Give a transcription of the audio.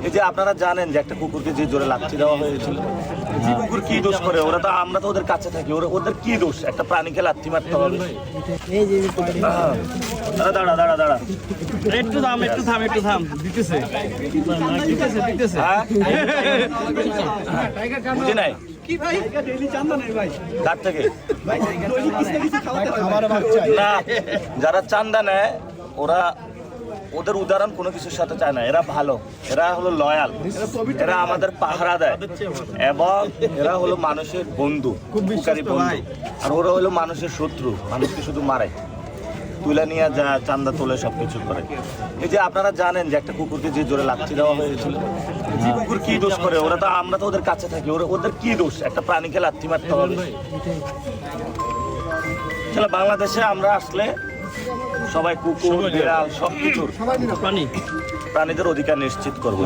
এই যে আপনারা জানেন যে একটা কুকুরকে যে জোরে লাথি দেওয়া হয়েছিল, যে কুকুর কি দোষ করে? আমরা তো ওদের কাছে থাকি, ওদের কি দোষ? একটা প্রাণীকে লাথি মারতে হবে? দাঁড়া দাঁড়া দাঁড়া, একটু থাম দিতেছে হ্যাঁ বুঝি নাই কার থেকে না, যারা চান্দা নেয় ওরা ওদের উদাহরণ কোনো কিছুর সাথে চায় না। এরা ভালো, এরা হলো লয়াল, এরা আমাদের পাহারা দেয় এবং এরা হলো মানুষের বন্ধু, উপকারী বন্ধু। আর ওরা হলো মানুষের শত্রু, মানুষকে শুধু মারে, তুলে নিয়ে যা চান্দা তোলে, সবকিছু করে। এই যে আপনারা জানেন যে একটা কুকুরকে যে জোরে লাথি দেওয়া হয়েছিল, যে কুকুর কি দোষ করে? আমরা তো ওদের কাছে থাকি, ওদের কি দোষ? একটা প্রাণীকে লাথি মারতে হবে? বাংলাদেশে আমরা আসলে সবাই কুকুর, বিড়াল সবকিছুর প্রাণীদের অধিকার নিশ্চিত করবো।